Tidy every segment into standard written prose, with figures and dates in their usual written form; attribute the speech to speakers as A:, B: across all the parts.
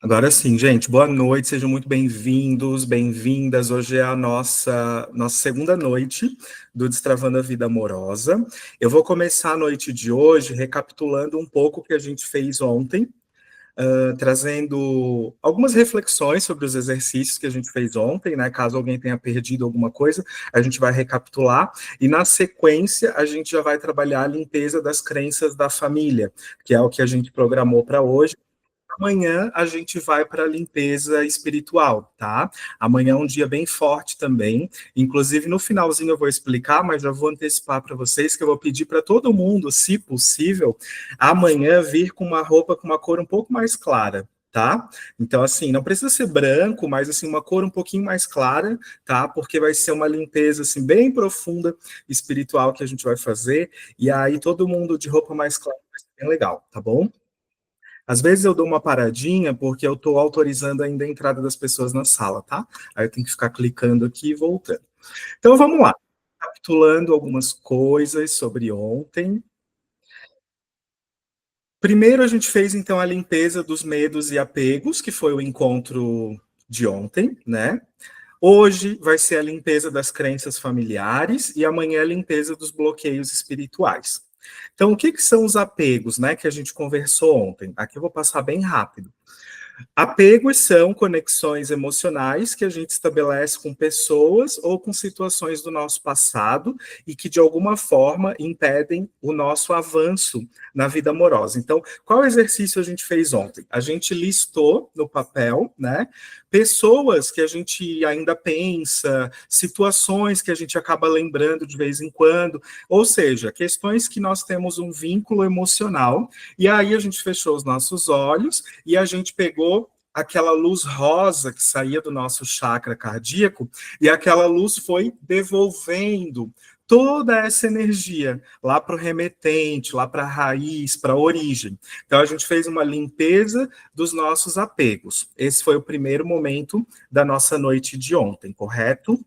A: Agora sim, gente, boa noite, sejam muito bem-vindos, bem-vindas. Hoje é a nossa segunda noite do Destravando a Vida Amorosa. Eu vou começar a noite de hoje recapitulando um pouco o que a gente fez ontem, trazendo algumas reflexões sobre os exercícios que a gente fez ontem, né? Caso alguém tenha perdido alguma coisa, a gente vai recapitular. E na sequência, a gente já vai trabalhar a limpeza das crenças da família, que é o que a gente programou para hoje. Amanhã a gente vai para a limpeza espiritual, tá? Amanhã é um dia bem forte também. Inclusive, no finalzinho eu vou explicar, mas já vou antecipar para vocês que eu vou pedir para todo mundo, se possível, amanhã vir com uma roupa com uma cor um pouco mais clara. Tá? Então, assim, não precisa ser branco, mas assim, uma cor um pouquinho mais clara, tá? Porque vai ser uma limpeza assim, bem profunda, espiritual que a gente vai fazer. E aí, todo mundo de roupa mais clara vai ser bem legal, tá bom? Às vezes eu dou uma paradinha porque eu estou autorizando ainda a entrada das pessoas na sala, tá? Aí eu tenho que ficar clicando aqui e voltando. Então vamos lá. Capitulando algumas coisas sobre ontem. Primeiro a gente fez então a limpeza dos medos e apegos, que foi o encontro de ontem, né? Hoje vai ser a limpeza das crenças familiares e amanhã a limpeza dos bloqueios espirituais. Então, o que, que são os apegos, né, que a gente conversou ontem? Aqui eu vou passar bem rápido. Apegos são conexões emocionais que a gente estabelece com pessoas ou com situações do nosso passado e que, de alguma forma, impedem o nosso avanço na vida amorosa. Então, qual exercício a gente fez ontem? A gente listou no papel, né, pessoas que a gente ainda pensa, situações que a gente acaba lembrando de vez em quando, ou seja, questões que nós temos um vínculo emocional, e aí a gente fechou os nossos olhos e a gente pegou aquela luz rosa que saía do nosso chakra cardíaco e aquela luz foi devolvendo toda essa energia lá para o remetente, lá para a raiz, para a origem. Então a gente fez uma limpeza dos nossos apegos. Esse foi o primeiro momento da nossa noite de ontem, correto?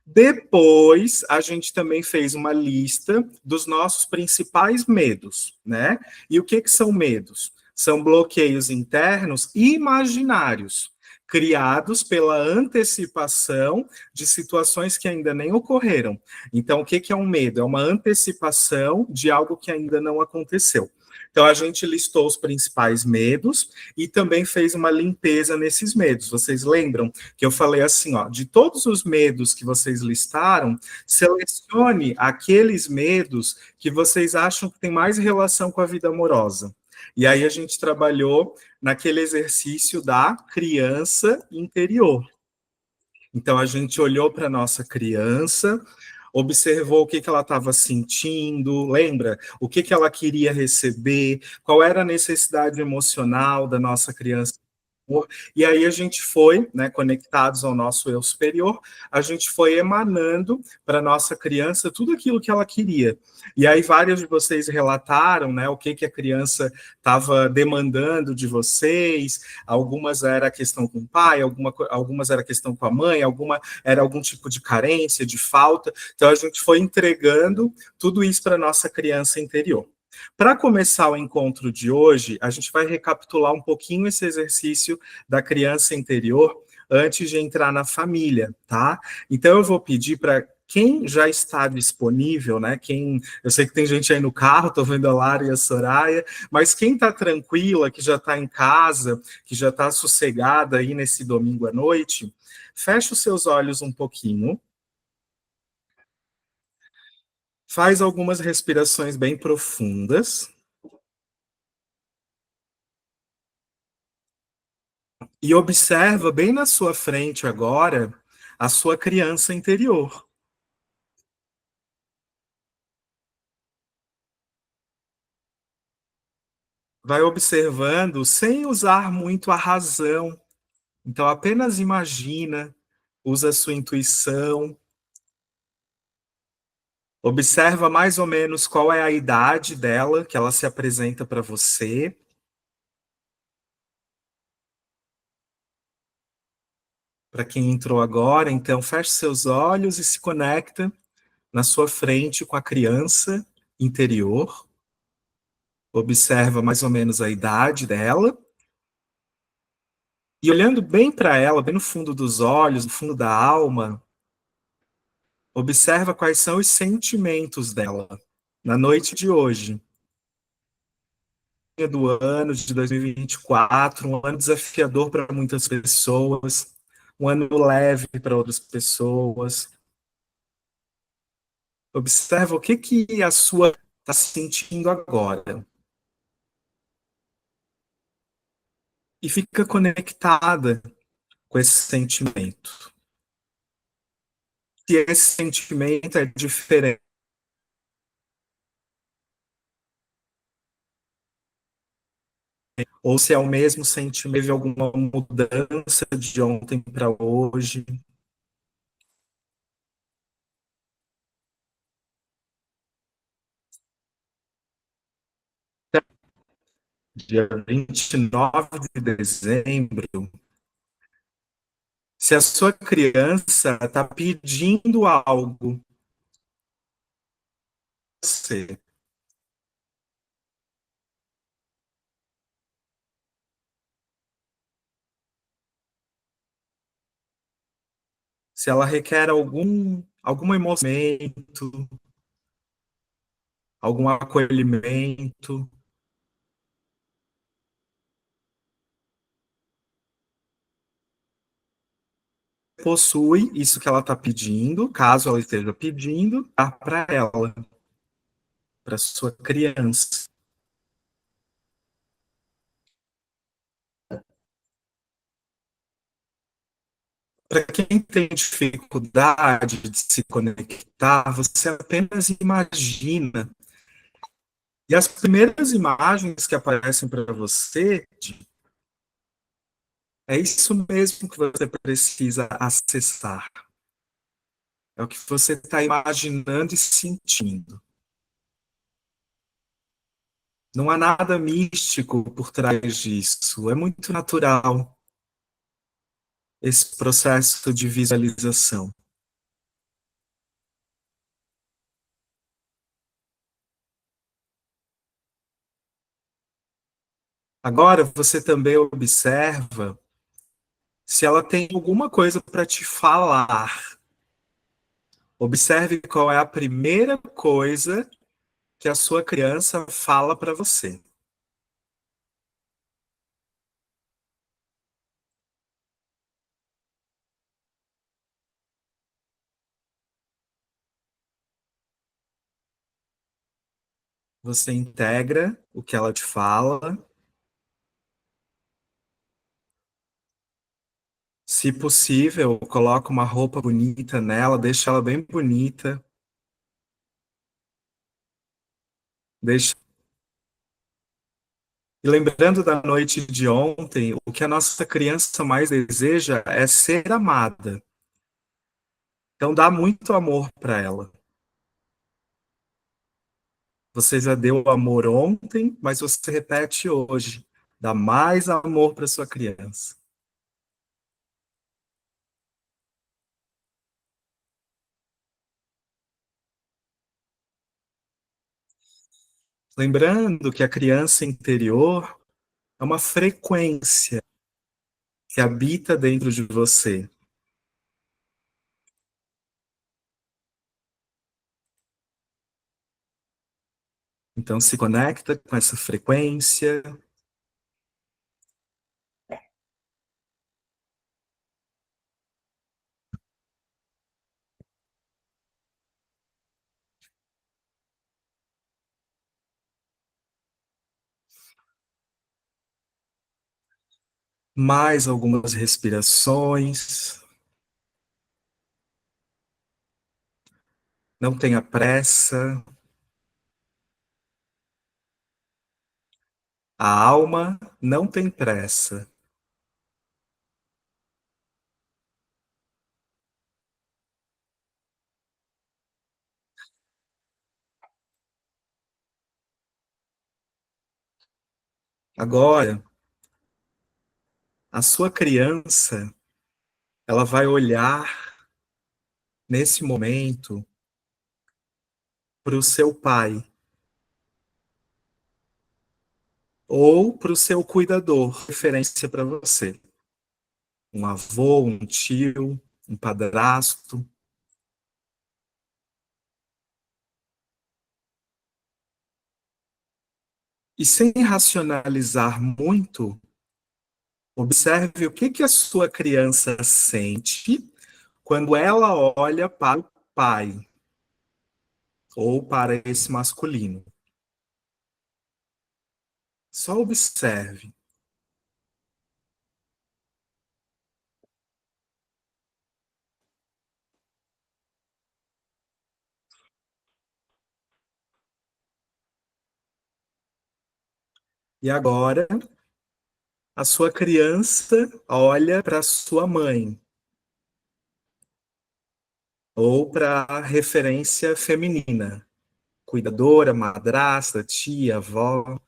A: Depois, a gente também fez uma lista dos nossos principais medos, né? E o que, que são medos? São bloqueios internos imaginários, criados pela antecipação de situações que ainda nem ocorreram. Então, o que, que é um medo? É uma antecipação de algo que ainda não aconteceu. Então, a gente listou os principais medos e também fez uma limpeza nesses medos. Vocês lembram que eu falei assim, ó, de todos os medos que vocês listaram, selecione aqueles medos que vocês acham que tem mais relação com a vida amorosa. E aí a gente trabalhou naquele exercício da criança interior. Então a gente olhou para a nossa criança, observou o que, que ela estava sentindo, lembra? O que, que ela queria receber, qual era a necessidade emocional da nossa criança. E aí a gente foi, né, conectados ao nosso eu superior, a gente foi emanando para nossa criança tudo aquilo que ela queria. E aí vários de vocês relataram, né, o que que a criança estava demandando de vocês. Algumas era questão com o pai, algumas era questão com a mãe, alguma era algum tipo de carência, de falta. Então a gente foi entregando tudo isso para nossa criança interior. Para começar o encontro de hoje, a gente vai recapitular um pouquinho esse exercício da criança interior antes de entrar na família, tá? Então eu vou pedir para quem já está disponível, né? Eu sei que tem gente aí no carro, estou vendo a Lara e a Soraya, mas quem está tranquila, que já está em casa, que já está sossegada aí nesse domingo à noite, fecha os seus olhos um pouquinho, faz algumas respirações bem profundas. E observa bem na sua frente agora a sua criança interior. Vai observando sem usar muito a razão. Então, apenas imagina, usa a sua intuição, observa mais ou menos qual é a idade dela que ela se apresenta para você. Para quem entrou agora, então feche seus olhos e se conecta na sua frente com a criança interior. Observa mais ou menos a idade dela. E olhando bem para ela, bem no fundo dos olhos, no fundo da alma, observa quais são os sentimentos dela na noite de hoje, do ano de 2024, um ano desafiador para muitas pessoas, um ano leve para outras pessoas. Observa o que a sua está sentindo agora e fica conectada com esse sentimento. Se esse sentimento é diferente ou se é o mesmo sentimento, teve alguma mudança de ontem para hoje. Dia 29 de dezembro, se a sua criança está pedindo algo, você, se ela requer algum emoção, algum acolhimento, possui isso que ela está pedindo, caso ela esteja pedindo, dá para ela, para sua criança. Para quem tem dificuldade de se conectar, você apenas imagina. E as primeiras imagens que aparecem para você, é isso mesmo que você precisa acessar. É o que você está imaginando e sentindo. Não há nada místico por trás disso. É muito natural esse processo de visualização. Agora, você também observa se ela tem alguma coisa para te falar. Observe qual é a primeira coisa que a sua criança fala para você. Você integra o que ela te fala. Se possível, coloca uma roupa bonita nela, deixa ela bem bonita. Deixa... E lembrando da noite de ontem, o que a nossa criança mais deseja é ser amada. Então dá muito amor para ela. Você já deu amor ontem, mas você repete hoje. Dá mais amor para sua criança. Lembrando que a criança interior é uma frequência que habita dentro de você. Então se conecta com essa frequência. Mais algumas respirações. Não tenha pressa. A alma não tem pressa. Agora, a sua criança, ela vai olhar nesse momento para o seu pai ou para o seu cuidador, referência para você. um avô, um tio, um padrasto. E sem racionalizar muito, observe o que a sua criança sente quando ela olha para o pai ou para esse masculino. Só observe. E agora, a sua criança olha para sua mãe ou para a referência feminina, cuidadora, madrasta, tia, avó.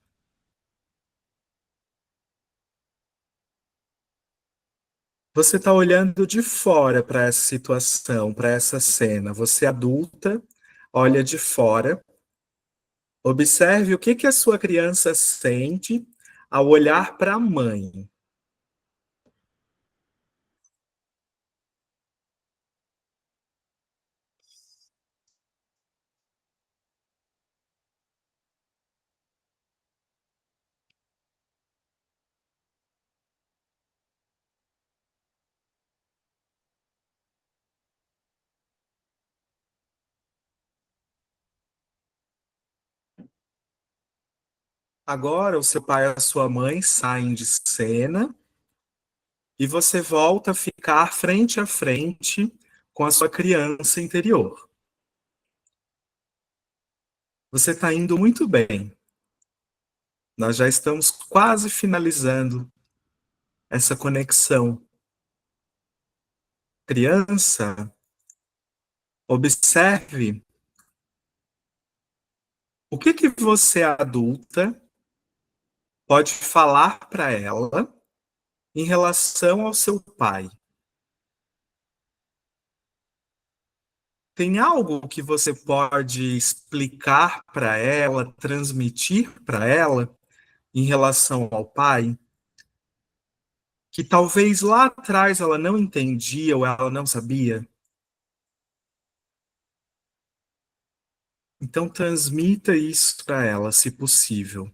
A: Você está olhando de fora para essa situação, para essa cena. Você adulta, olha de fora, observe o que a sua criança sente ao olhar para a mãe. Agora, o seu pai e a sua mãe saem de cena e você volta a ficar frente a frente com a sua criança interior. Você está indo muito bem. Nós já estamos quase finalizando essa conexão. Criança, observe o que você adulta pode falar para ela em relação ao seu pai. Tem algo que você pode explicar para ela, transmitir para ela em relação ao pai, que talvez lá atrás ela não entendia ou ela não sabia? Então transmita isso para ela, se possível.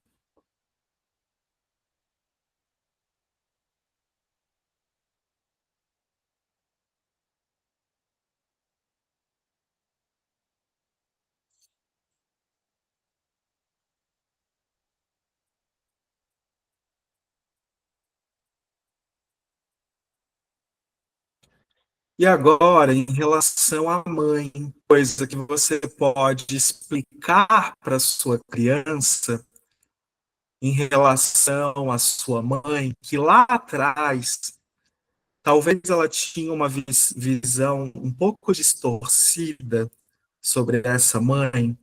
A: E agora, em relação à mãe, coisa que você pode explicar para sua criança em relação à sua mãe, que lá atrás, talvez ela tinha uma visão um pouco distorcida sobre essa mãe.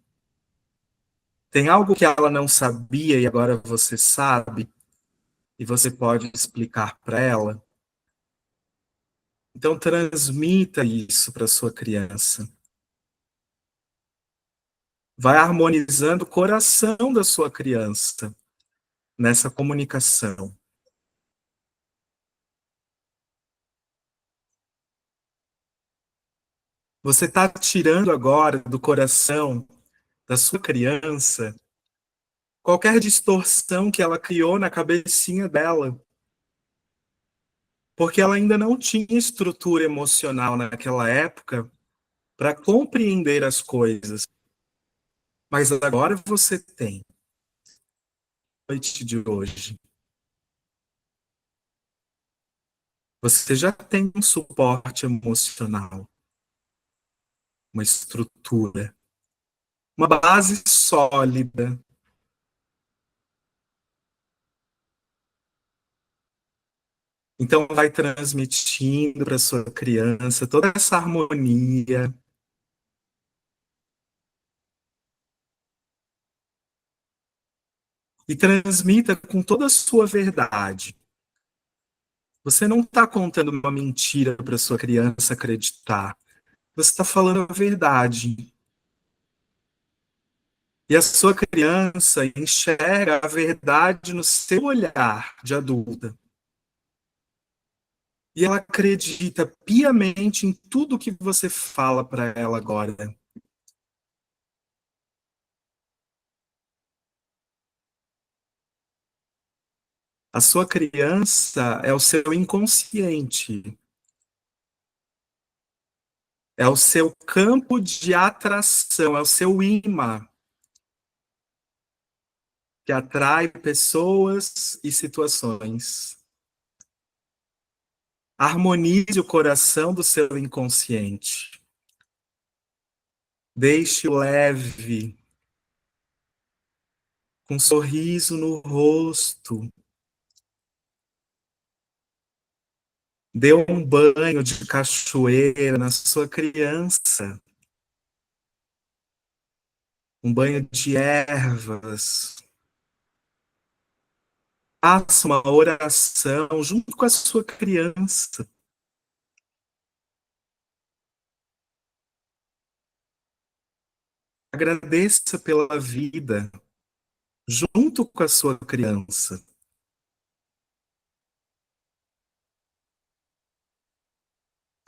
A: Tem algo que ela não sabia e agora você sabe, e você pode explicar para ela. Então, transmita isso para sua criança. Vai harmonizando o coração da sua criança nessa comunicação. Você está tirando agora do coração da sua criança qualquer distorção que ela criou na cabecinha dela, porque ela ainda não tinha estrutura emocional naquela época para compreender as coisas. Mas agora você tem, noite de hoje. Você já tem um suporte emocional, uma estrutura, uma base sólida. Então, vai transmitindo para sua criança toda essa harmonia. E transmita com toda a sua verdade. Você não está contando uma mentira para sua criança acreditar. Você está falando a verdade. E a sua criança enxerga a verdade no seu olhar de adulta. E ela acredita piamente em tudo que você fala para ela agora. A sua criança é o seu inconsciente, é o seu campo de atração, é o seu imã, que atrai pessoas e situações. Harmonize o coração do seu inconsciente. Deixe-o leve, com um sorriso no rosto. Dê um banho de cachoeira na sua criança. Um banho de ervas. Faça uma oração junto com a sua criança. Agradeça pela vida junto com a sua criança.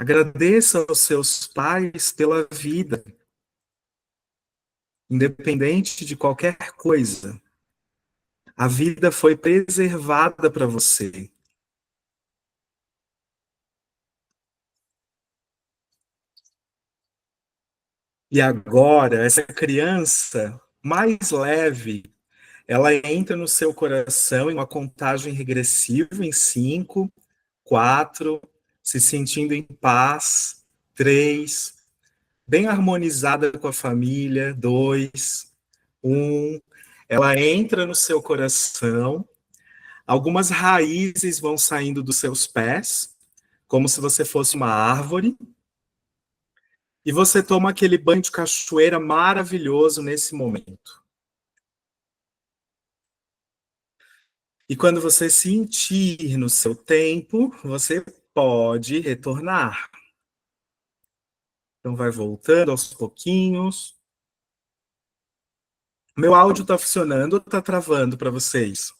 A: Agradeça aos seus pais pela vida, independente de qualquer coisa. A vida foi preservada para você. E agora, essa criança mais leve, ela entra no seu coração em uma contagem regressiva em 5, 4, se sentindo em paz, 3, bem harmonizada com a família, 2, 1. Ela entra no seu coração, algumas raízes vão saindo dos seus pés, como se você fosse uma árvore, e você toma aquele banho de cachoeira maravilhoso nesse momento. E quando você sentir no seu tempo, você pode retornar. Então vai voltando aos pouquinhos. Meu áudio está funcionando ou está travando para vocês?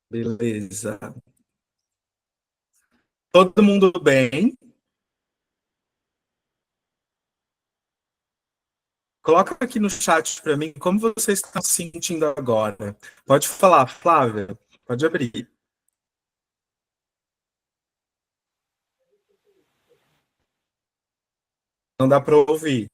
A: Beleza. Todo mundo bem? Coloca aqui no chat para mim como vocês estão se sentindo agora. Pode falar, Flávia. Pode abrir. Não dá para ouvir.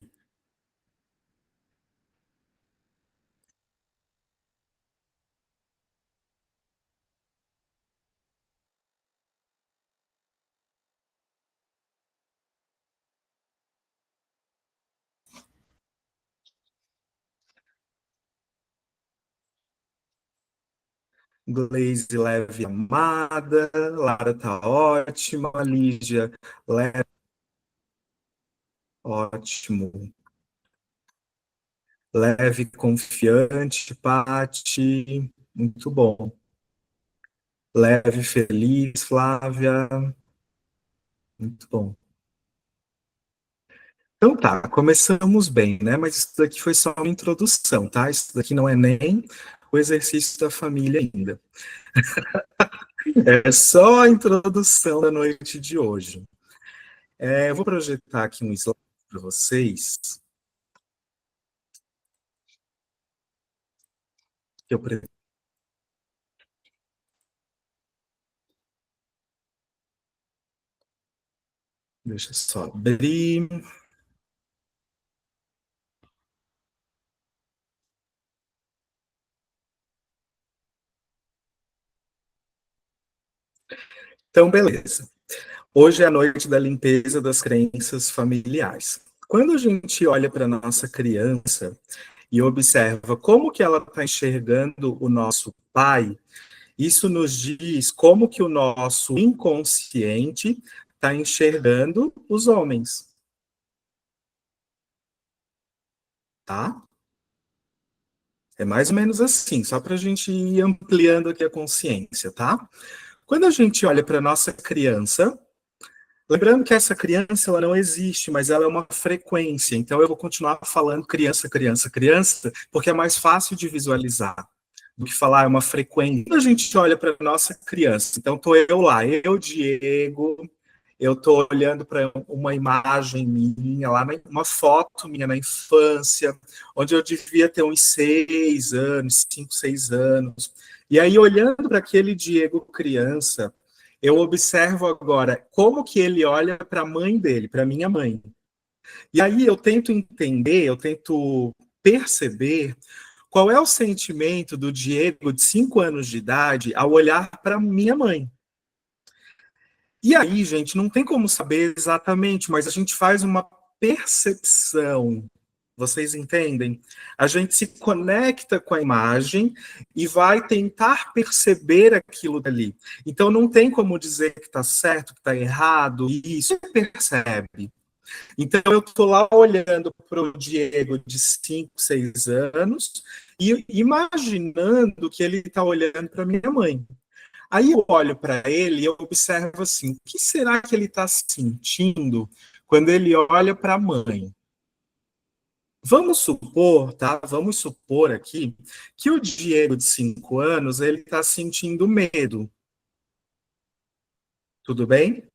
A: Glaze leve amada, Lara tá ótima, Lígia leve, ótimo. Leve, confiante, Pati, muito bom. Leve, feliz, Flávia, muito bom. Então tá, começamos bem, né? Mas isso daqui foi só uma introdução, tá? Isso daqui não é nem o exercício da família ainda. É só a introdução da noite de hoje. Eu vou projetar aqui um slide para vocês. Que eu Deixa eu só abrir. Então, beleza. Hoje é a noite da limpeza das crenças familiares. Quando a gente olha para a nossa criança e observa como que ela está enxergando o nosso pai, isso nos diz como que o nosso inconsciente está enxergando os homens, tá? É mais ou menos assim, só para a gente ir ampliando aqui a consciência, tá? Quando a gente olha para a nossa criança, lembrando que essa criança ela não existe, mas ela é uma frequência, então eu vou continuar falando criança, criança, criança, porque é mais fácil de visualizar. do que falar é uma frequência. Quando a gente olha para a nossa criança, então estou eu lá, eu, Diego, eu estou olhando para uma imagem minha, lá uma foto minha na infância, onde eu devia ter uns 6 anos, 5, 6 anos. E aí, olhando para aquele Diego criança, eu observo agora como que ele olha para a mãe dele, para minha mãe. E aí eu tento entender, eu tento perceber qual é o sentimento do Diego de 5 anos de idade ao olhar para minha mãe. E aí, gente, não tem como saber exatamente, mas a gente faz uma percepção. Vocês entendem? A gente se conecta com a imagem e vai tentar perceber aquilo dali. Então não tem como dizer que está certo, que está errado, e isso percebe. Então eu estou lá olhando para o Diego de 5, 6 anos e imaginando que ele está olhando para minha mãe. Aí eu olho para ele e eu observo assim, o que será que ele está sentindo quando ele olha para a mãe? Vamos supor, tá? Vamos supor aqui que o Diego de 5 anos ele está sentindo medo. Tudo bem?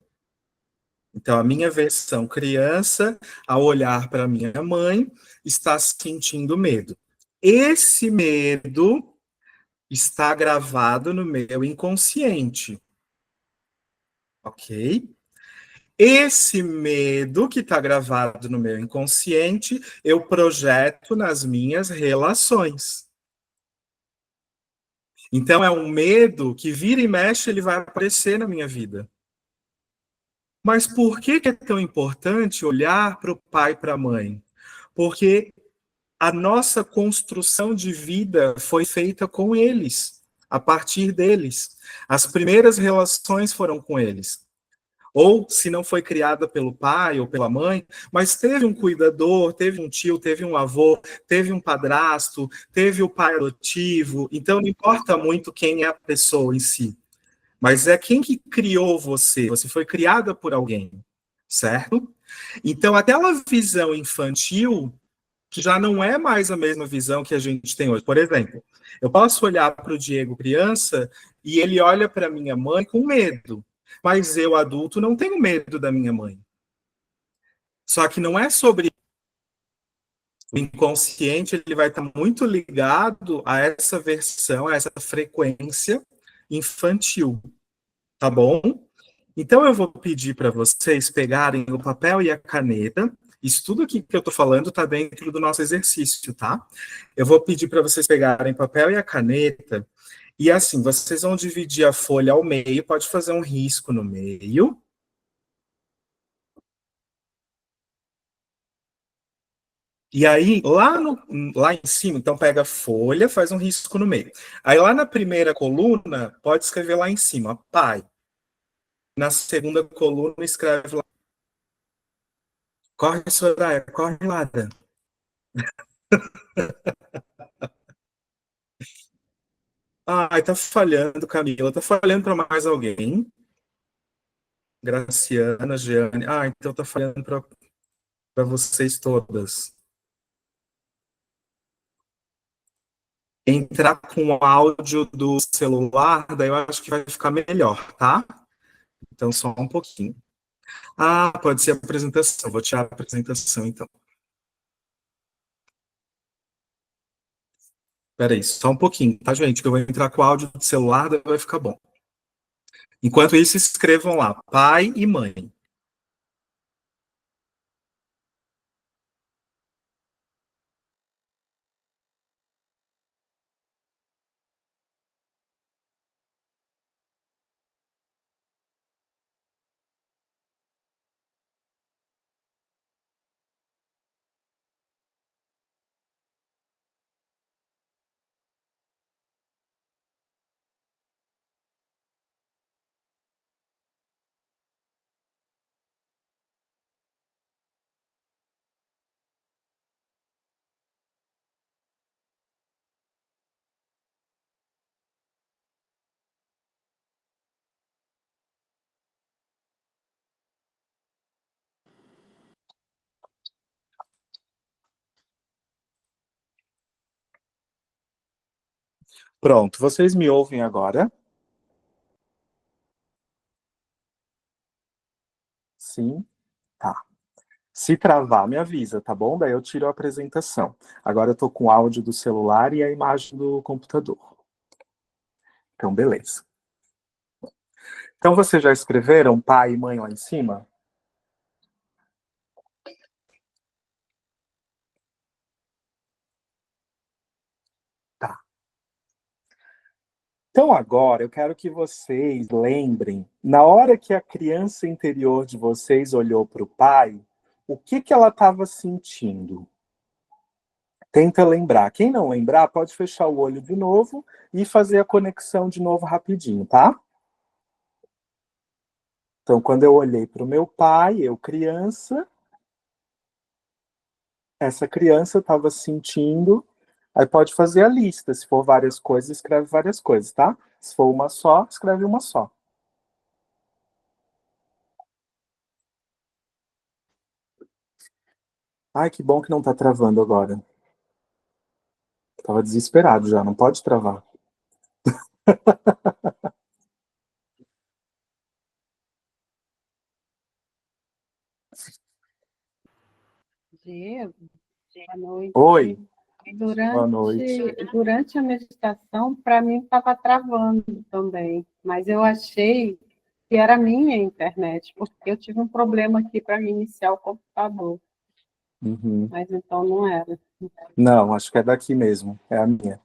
A: Então, a minha versão criança, ao olhar para minha mãe, está sentindo medo. Esse medo está gravado no meu inconsciente, ok? Esse medo que está gravado no meu inconsciente, eu projeto nas minhas relações. Então, é um medo que vira e mexe, ele vai aparecer na minha vida. Mas por que é tão importante olhar para o pai e para a mãe? Porque a nossa construção de vida foi feita com eles, a partir deles. As primeiras relações foram com eles. Ou se não foi criada pelo pai ou pela mãe, mas teve um cuidador, teve um tio, teve um avô, teve um padrasto, teve o pai adotivo. Então não importa muito quem é a pessoa em si, mas é quem que criou você. Você foi criada por alguém, certo? Então aquela visão infantil que já não é mais a mesma visão que a gente tem hoje. Por exemplo, eu posso olhar para o Diego criança e ele olha para minha mãe com medo, mas eu, adulto, não tenho medo da minha mãe. Só que não é sobre o inconsciente, ele vai estar muito ligado a essa versão, a essa frequência infantil, tá bom? Então eu vou pedir para vocês pegarem o papel e a caneta. Isso tudo aqui que eu estou falando está dentro do nosso exercício, tá? Eu vou pedir para vocês pegarem papel e a caneta. E assim, vocês vão dividir a folha ao meio, pode fazer um risco no meio. E aí, lá em cima, então pega a folha, faz um risco no meio. Aí lá na primeira coluna, pode escrever lá em cima, pai. Na segunda coluna, escreve lá. Corre, Soraya, corre, Lara. Ai, tá falhando, Camila. Tá falhando para mais alguém? Graciana, Jeane. Ah, então tá falhando para vocês todas. Entrar com o áudio do celular, daí eu acho que vai ficar melhor, tá? Então, só um pouquinho. Ah, pode ser a apresentação. Vou tirar a apresentação, então. Peraí, só um pouquinho, tá, gente? Que eu vou entrar com o áudio do celular, daí vai ficar bom. Enquanto isso, escrevam lá, pai e mãe. Pronto, vocês me ouvem agora? Sim? Tá. Se travar, me avisa, tá bom? Daí eu tiro a apresentação. Agora eu tô com o áudio do celular e a imagem do computador. Então, beleza. Então, vocês já escreveram pai e mãe lá em cima? Tá. Então, agora eu quero que vocês lembrem, na hora que a criança interior de vocês olhou para o pai, o que que ela estava sentindo? Tenta lembrar. Quem não lembrar, pode fechar o olho de novo e fazer a conexão de novo rapidinho, tá? Então, quando eu olhei para o meu pai, eu criança, essa criança estava sentindo. Aí pode fazer a lista. Se for várias coisas, escreve várias coisas, tá? Se for uma só, escreve uma só. Ai, que bom que não tá travando agora. Tava desesperado já, não pode travar.
B: Diego, boa noite.
A: Oi, boa noite.
B: Durante a meditação, para mim estava travando também, mas eu achei que era a minha internet, porque eu tive um problema aqui para iniciar o computador,
A: Uhum.
B: mas então não era.
A: Não, acho que é daqui mesmo, é a minha.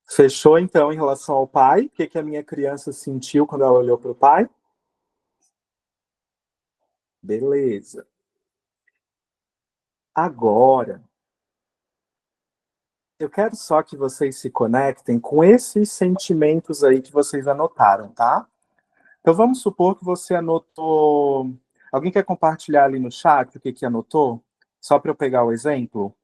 A: Fechou então em relação ao pai? O que, que a minha criança sentiu quando ela olhou para o pai? Beleza. Agora, eu quero só que vocês se conectem com esses sentimentos aí que vocês anotaram, tá? Então vamos supor que você anotou. Alguém quer compartilhar ali no chat o que que anotou? Só para eu pegar o exemplo?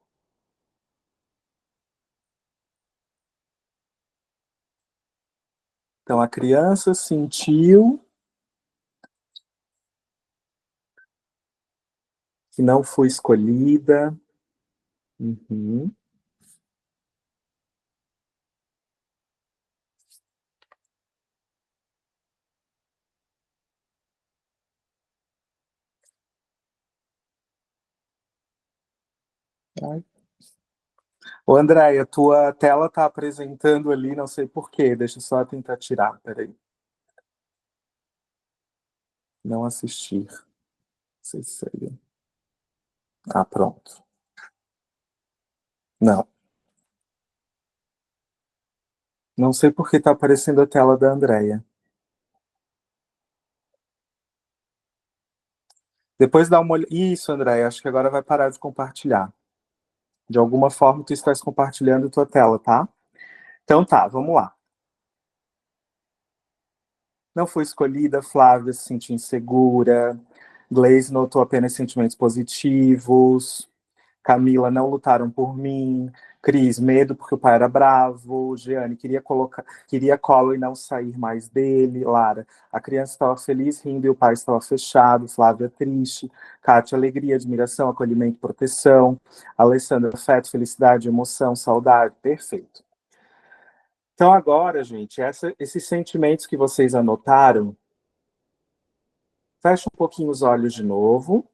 A: Então a criança sentiu que não foi escolhida. Uhum. Ai. Ô, Andréia, tua tela está apresentando ali, não sei por quê. Deixa eu só tentar tirar, peraí. Não assistir. Não sei se seria. Ah, pronto. Não. Não sei por que está aparecendo a tela da Andréia. Depois dá uma olhada. Isso, Andréia, acho que agora vai parar de compartilhar. De alguma forma, tu estás compartilhando tua tela, tá? Então tá, vamos lá. Não foi escolhida, Flávia se sentiu insegura, Gleise notou apenas sentimentos positivos, Camila não lutaram por mim, Cris, medo porque o pai era bravo, Jeane queria colo e não sair mais dele, Lara, a criança estava feliz, rindo e o pai estava fechado, Flávia triste, Kátia, alegria, admiração, acolhimento, proteção, Alessandra, afeto, felicidade, emoção, saudade, perfeito. Então agora, gente, esses sentimentos que vocês anotaram, fecha um pouquinho os olhos de novo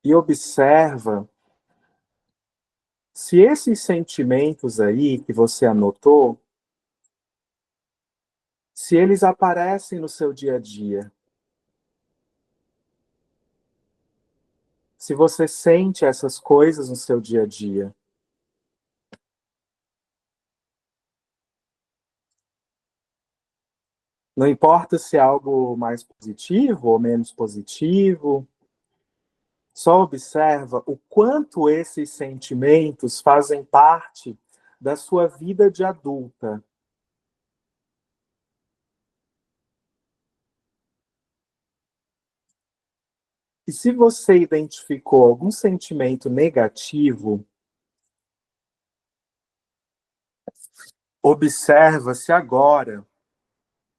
A: e observa se esses sentimentos aí que você anotou, se eles aparecem no seu dia a dia. Se você sente essas coisas no seu dia a dia. Não importa se é algo mais positivo ou menos positivo, só observa o quanto esses sentimentos fazem parte da sua vida de adulta. E se você identificou algum sentimento negativo, observa se agora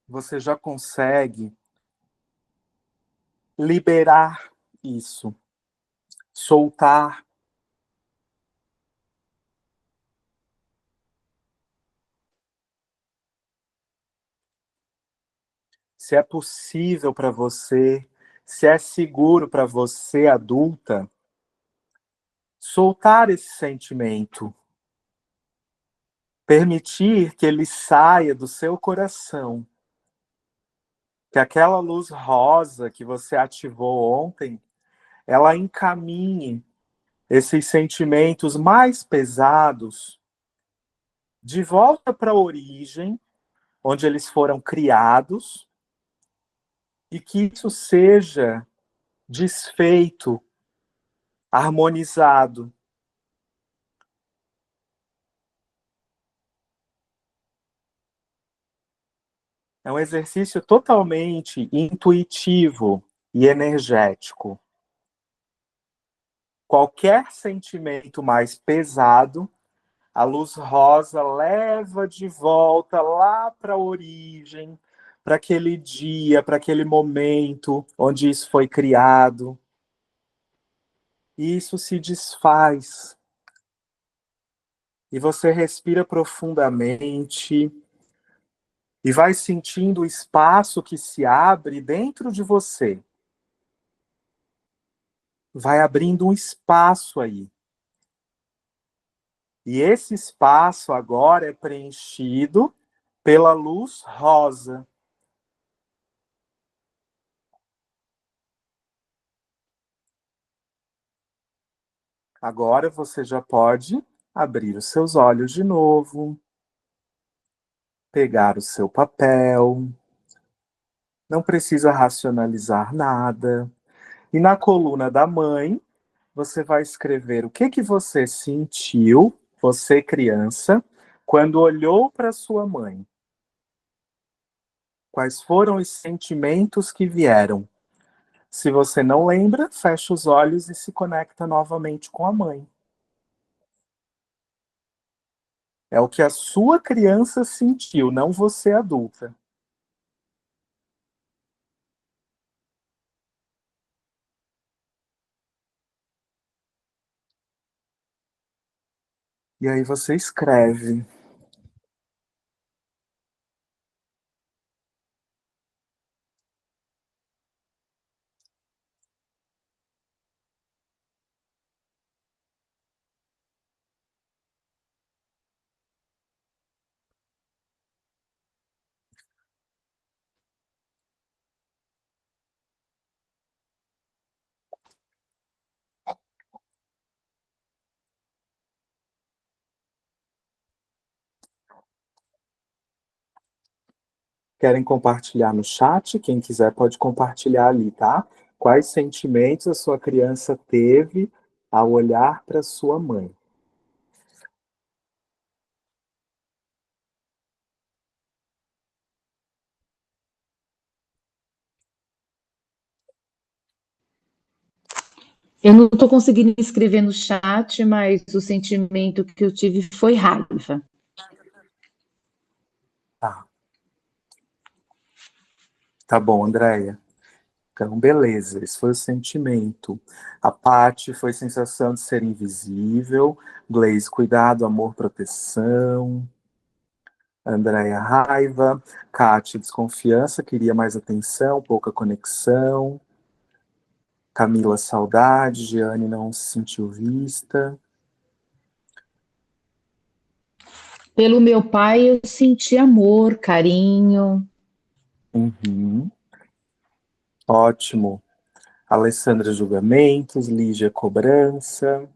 A: você já consegue liberar isso. soltar. Se é possível para você, se é seguro para você, adulta, soltar esse sentimento, permitir que ele saia do seu coração, que aquela luz rosa que você ativou ontem, ela encaminhe esses sentimentos mais pesados de volta para a origem, onde eles foram criados, e que isso seja desfeito, harmonizado. É um exercício totalmente intuitivo e energético. Qualquer sentimento mais pesado, a luz rosa leva de volta lá para a origem, para aquele dia, para aquele momento onde isso foi criado. E isso se desfaz. E você respira profundamente e vai sentindo o espaço que se abre dentro de você. Vai abrindo um espaço aí. E esse espaço agora é preenchido pela luz rosa. Agora você já pode abrir os seus olhos de novo, pegar o seu papel, não precisa racionalizar nada. E na coluna da mãe, você vai escrever o que você sentiu, você criança, quando olhou para sua mãe. Quais foram os sentimentos que vieram? Se você não lembra, fecha os olhos e se conecta novamente com a mãe. É o que a sua criança sentiu, não você adulta. E aí você escreve. Querem compartilhar no chat? Quem quiser pode compartilhar ali, tá? Quais sentimentos a sua criança teve ao olhar para sua mãe?
C: Eu não estou conseguindo escrever no chat, mas o sentimento que eu tive foi raiva.
A: Tá, tá bom, Andréia. Então, beleza, esse foi o sentimento. A Paty foi sensação de ser invisível. Gleice, cuidado, amor, proteção. Andréia, raiva. Kátia, desconfiança, queria mais atenção, pouca conexão. Camila, saudade. Giane não se sentiu vista.
C: Pelo meu pai, eu senti amor, carinho.
A: Uhum. Ótimo. Alessandra, julgamentos. Lígia, cobrança.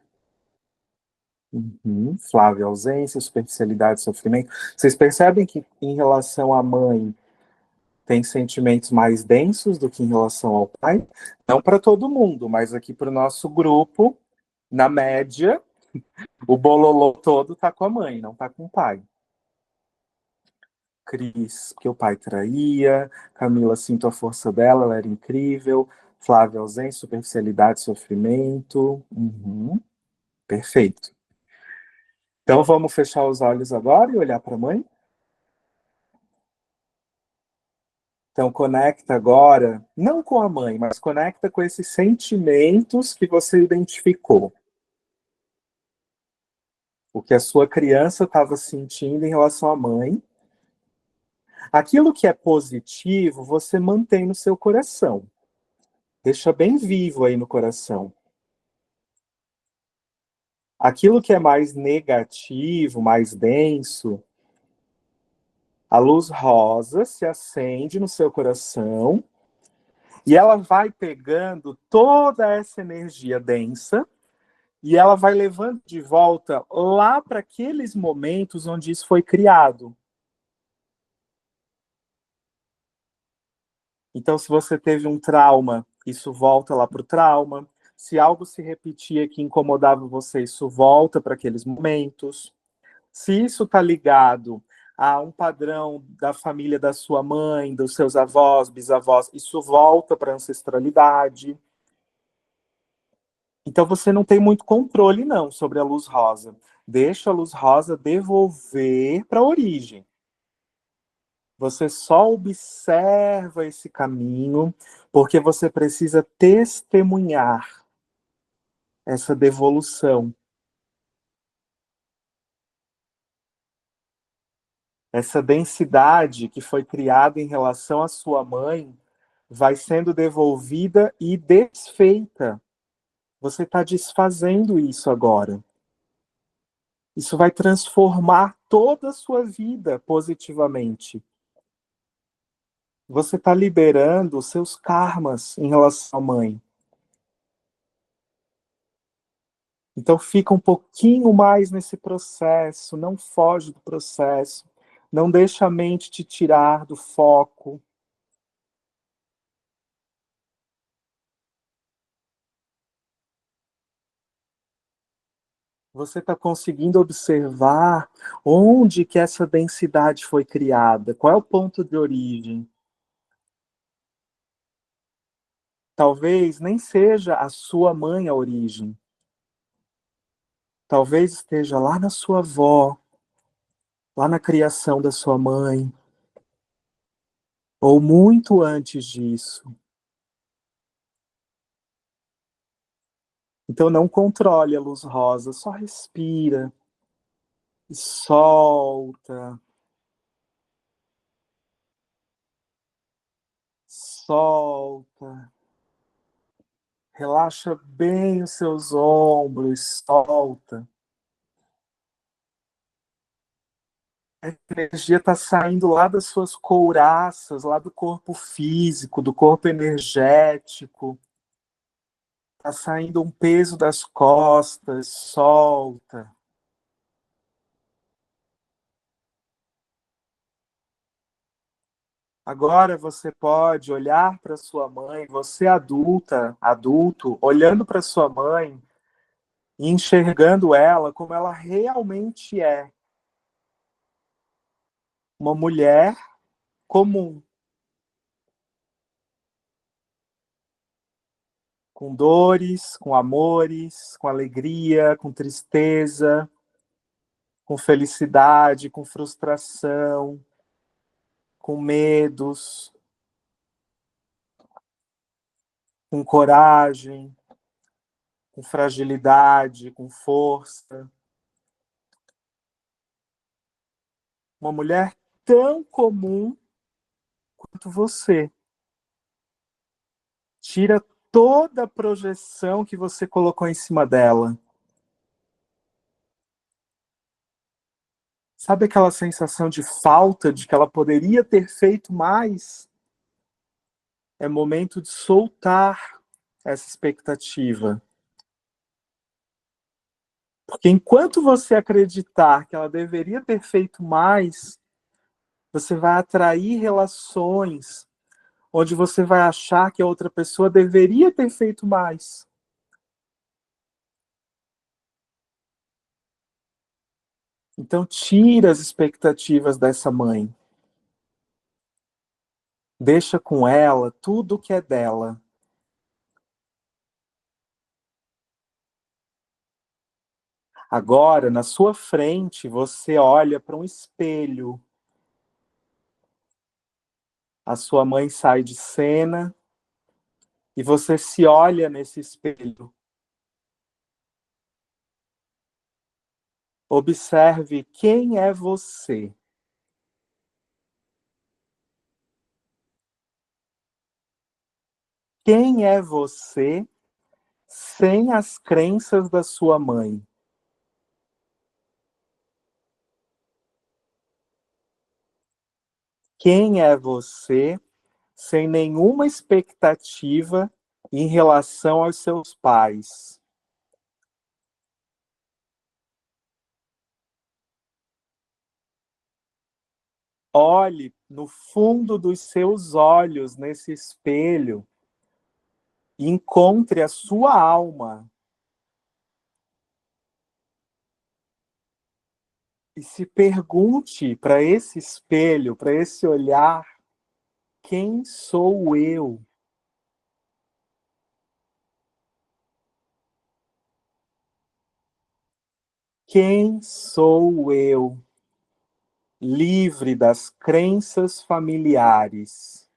A: Uhum. Flávia, ausência, superficialidade, sofrimento. Vocês percebem que em relação à mãe tem sentimentos mais densos do que em relação ao pai? Não para todo mundo, mas aqui para o nosso grupo, na média, o bololô todo tá com a mãe, não tá com o pai. Cris, que o pai traía. Camila, sinto a força dela, ela era incrível. Flávia, ausência, superficialidade, sofrimento. Uhum. Perfeito. Então vamos fechar os olhos agora e olhar para a mãe? Então, conecta agora, não com a mãe, mas conecta com esses sentimentos que você identificou. O que a sua criança estava sentindo em relação à mãe. Aquilo que é positivo, você mantém no seu coração. Deixa bem vivo aí no coração. Aquilo que é mais negativo, mais denso, a luz rosa se acende no seu coração e ela vai pegando toda essa energia densa e ela vai levando de volta lá para aqueles momentos onde isso foi criado. Então, se você teve um trauma, isso volta lá para o trauma. Se algo se repetia que incomodava você, isso volta para aqueles momentos. Se isso está ligado a um padrão da família da sua mãe, dos seus avós, bisavós, isso volta para a ancestralidade. Então você não tem muito controle, não, sobre a luz rosa. Deixa a luz rosa devolver para a origem. Você só observa esse caminho, porque você precisa testemunhar essa devolução. Essa densidade que foi criada em relação à sua mãe vai sendo devolvida e desfeita. Você está desfazendo isso agora. Isso vai transformar toda a sua vida positivamente. Você está liberando os seus karmas em relação à mãe. Então fica um pouquinho mais nesse processo, não foge do processo, não deixa a mente te tirar do foco. Você está conseguindo observar onde que essa densidade foi criada? Qual é o ponto de origem? Talvez nem seja a sua mãe a origem. Talvez esteja lá na sua avó, lá na criação da sua mãe, ou muito antes disso. Então não controle a luz rosa, só respira e solta, solta. Relaxa bem os seus ombros, solta. A energia está saindo lá das suas couraças, lá do corpo físico, do corpo energético. Está saindo um peso das costas, solta. Agora você pode olhar para sua mãe, você adulta, adulto, olhando para sua mãe e enxergando ela como ela realmente é. Uma mulher comum, com dores, com amores, com alegria, com tristeza, com felicidade, com frustração, com medos, com coragem, com fragilidade, com força. Uma mulher tão comum quanto você. Tira toda a projeção que você colocou em cima dela. Sabe aquela sensação de falta, de que ela poderia ter feito mais? É momento de soltar essa expectativa. Porque enquanto você acreditar que ela deveria ter feito mais, você vai atrair relações onde você vai achar que a outra pessoa deveria ter feito mais. Então, tira as expectativas dessa mãe. Deixa com ela tudo o que é dela. Agora, na sua frente, você olha para um espelho. A sua mãe sai de cena e você se olha nesse espelho. Observe quem é você. Quem é você sem as crenças da sua mãe? Quem é você sem nenhuma expectativa em relação aos seus pais? Olhe no fundo dos seus olhos nesse espelho e encontre a sua alma. E se pergunte para esse espelho, para esse olhar, quem sou eu? Quem sou eu? Livre das crenças familiares.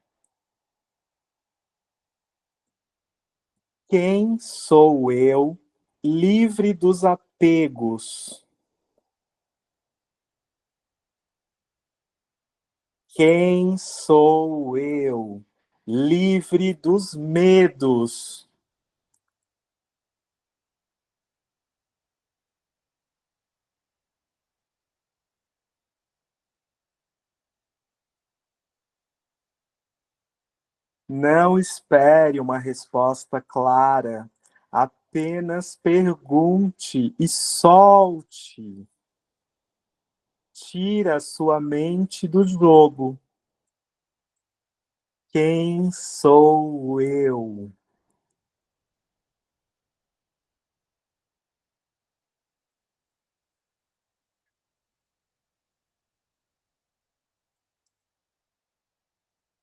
A: Quem sou eu? Livre dos apegos. Quem sou eu? Livre dos medos. Não espere uma resposta clara. Apenas pergunte e solte. Tira a sua mente do jogo. Quem sou eu?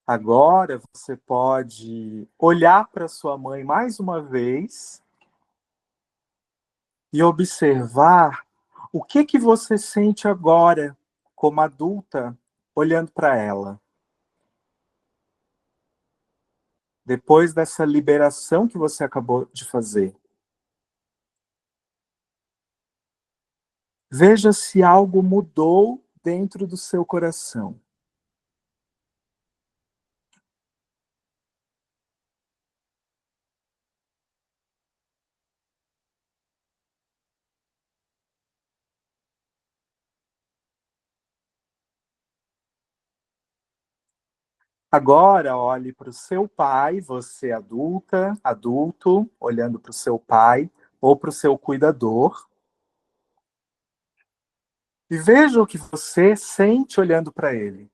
A: Agora você pode olhar para sua mãe mais uma vez e observar o que você sente agora, como adulta, olhando para ela. Depois dessa liberação que você acabou de fazer. Veja se algo mudou dentro do seu coração. Agora olhe para o seu pai, você adulta, adulto, olhando para o seu pai ou para o seu cuidador. E veja o que você sente olhando para ele.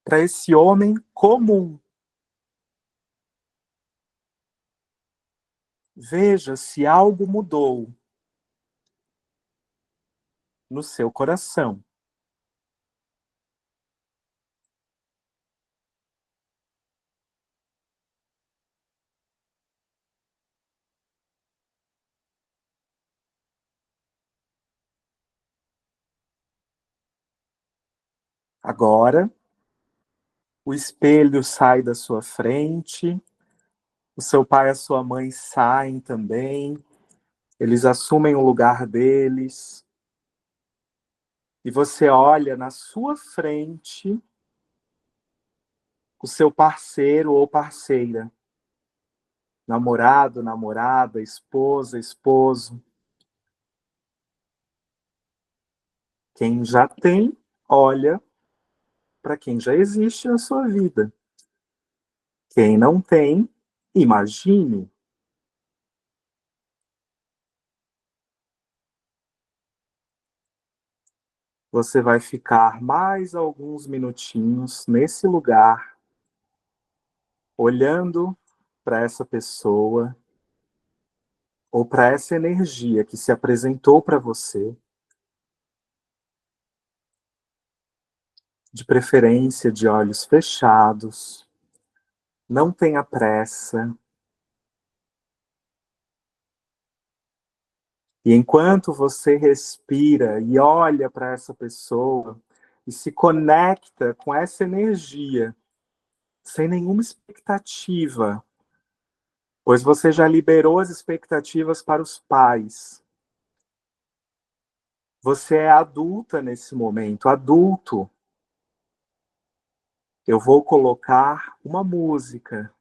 A: Para esse homem comum. Veja se algo mudou no seu coração. Agora, o espelho sai da sua frente, o seu pai e a sua mãe saem também, eles assumem o lugar deles, e você olha na sua frente o seu parceiro ou parceira, namorado, namorada, esposa, esposo. Quem já tem, olha para quem já existe na sua vida. Quem não tem, imagine. Você vai ficar mais alguns minutinhos nesse lugar, olhando para essa pessoa ou para essa energia que se apresentou para você, de preferência de olhos fechados. Não tenha pressa. E enquanto você respira e olha para essa pessoa e se conecta com essa energia, sem nenhuma expectativa, pois você já liberou as expectativas para os pais. Você é adulta nesse momento, adulto. Eu vou colocar uma música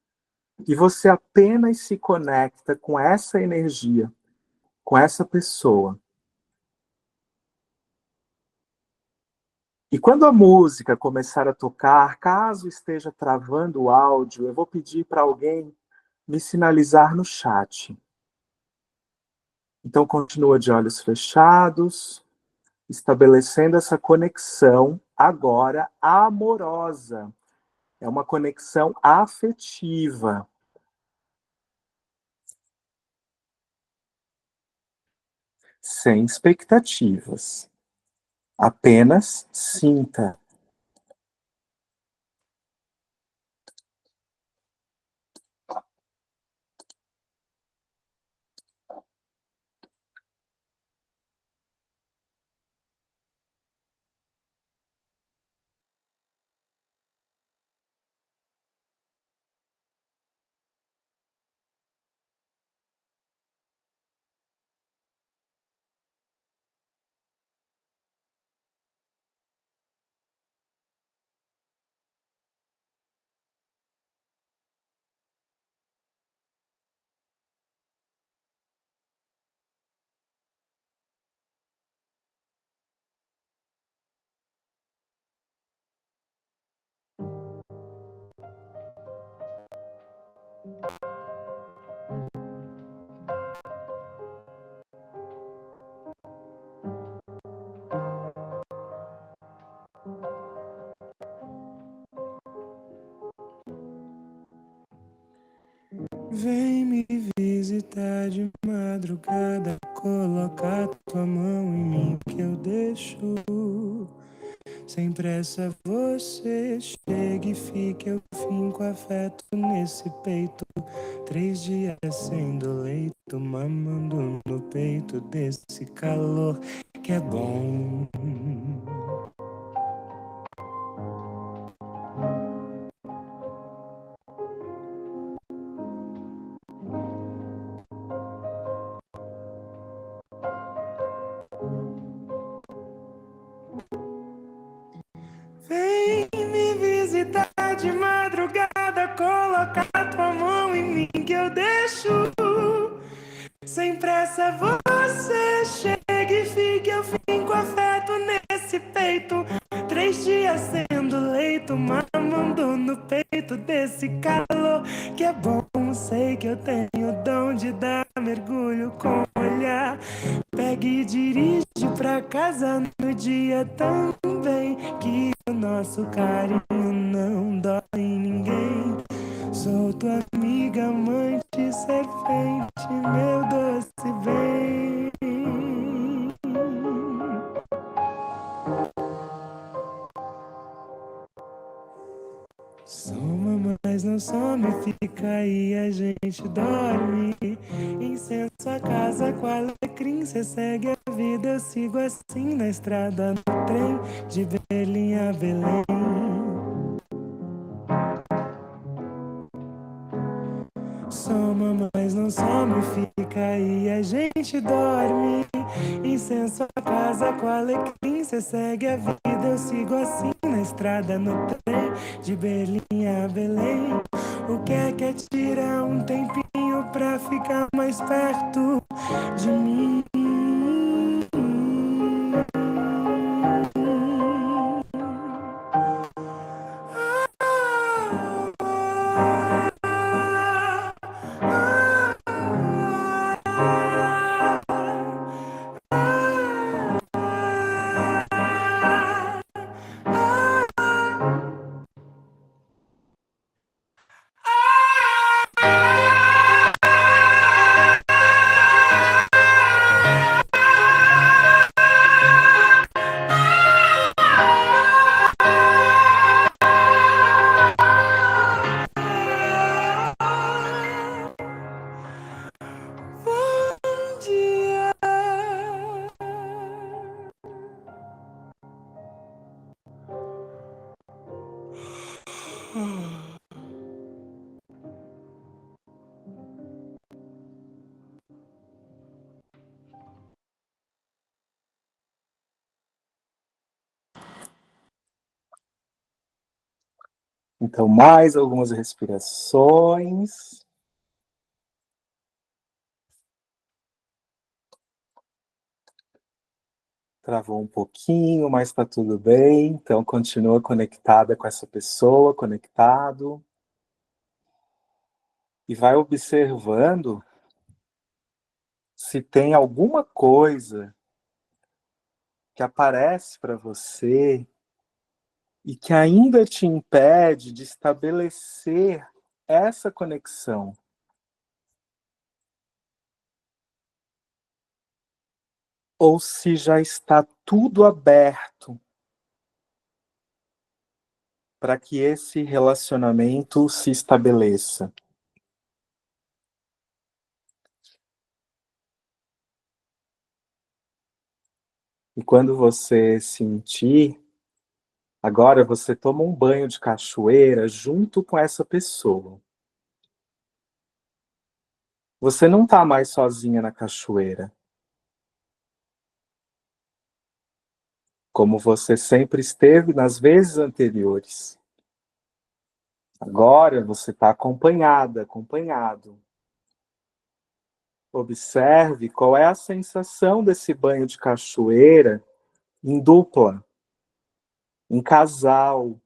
A: e você apenas se conecta com essa energia, com essa pessoa. E quando a música começar a tocar, caso esteja travando o áudio, eu vou pedir para alguém me sinalizar no chat. Então continua de olhos fechados, estabelecendo essa conexão agora amorosa. É uma conexão afetiva. Sem expectativas. Apenas sinta.
D: Vem me visitar de madrugada, coloca tua mão em mim que eu deixo. Sem pressa você chega e fica, eu finco afeto nesse peito. 3 dias sendo leito, mamando no peito desse calor que é bom. Vem me visitar de madrugada, coloca tua mão em mim que eu deixo. Sem pressa você chega e fica, eu finco afeto nesse peito. 3 dias sendo leito, mamando no peito desse calor que é bom. Sei que eu tenho o dom de dar mergulho com o olhar. Pega e dirige pra casa no dia também, que o nosso carinho não dói em ninguém. Sou tua amiga, amante, serpente, meu doce bem. Soma, mas não some, fica aí, a gente dorme. Incenso a casa com alecrim, cê segue a vida, eu sigo assim na estrada, no trem, de Berlim a Belém. Soma, mas não some, fica aí, a gente dorme. Incenso a casa com alecrim, cê segue a vida, eu sigo assim na estrada, no trem, de Berlim a Belém. O que é tirar um tempinho pra ficar mais perto de mim?
A: Então, mais algumas respirações. Travou um pouquinho, mas está tudo bem. Então, continua conectada com essa pessoa, conectado. E vai observando se tem alguma coisa que aparece para você e que ainda te impede de estabelecer essa conexão. Ou se já está tudo aberto para que esse relacionamento se estabeleça. E quando você sentir, agora você toma um banho de cachoeira junto com essa pessoa. Você não está mais sozinha na cachoeira. Como você sempre esteve nas vezes anteriores. Agora você está acompanhada, acompanhado. Observe qual é a sensação desse banho de cachoeira em dupla, em casal.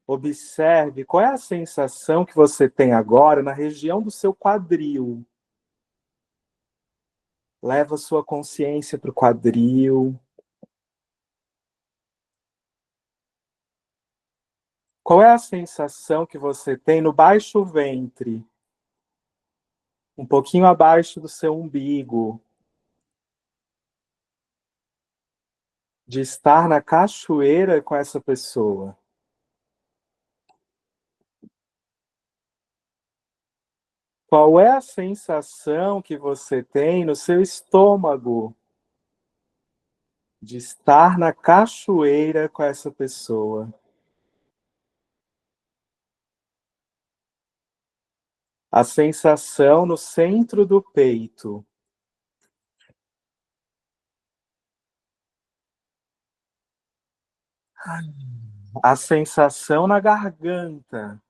A: Observe qual é a sensação que você tem agora na região do seu quadril. Leva sua consciência para o quadril. Qual é a sensação que você tem no baixo ventre? Um pouquinho abaixo do seu umbigo. De estar na cachoeira com essa pessoa. Qual é a sensação que você tem no seu estômago de estar na cachoeira com essa pessoa? A sensação no centro do peito. A sensação na garganta.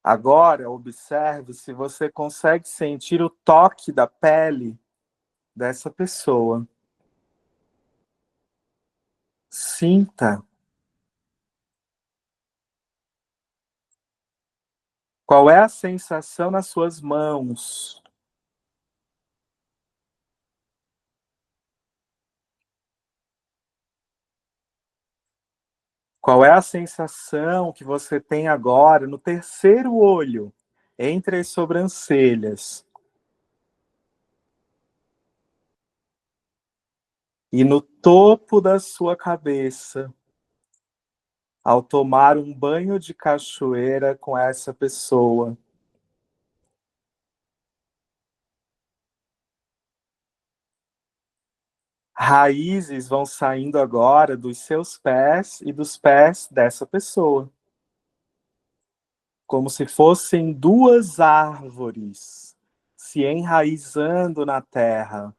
A: Agora, observe se você consegue sentir o toque da pele dessa pessoa. Sinta. Qual é a sensação nas suas mãos? Qual é a sensação que você tem agora no terceiro olho, entre as sobrancelhas? E no topo da sua cabeça, ao tomar um banho de cachoeira com essa pessoa? Raízes vão saindo agora dos seus pés e dos pés dessa pessoa. Como se fossem duas árvores se enraizando na terra.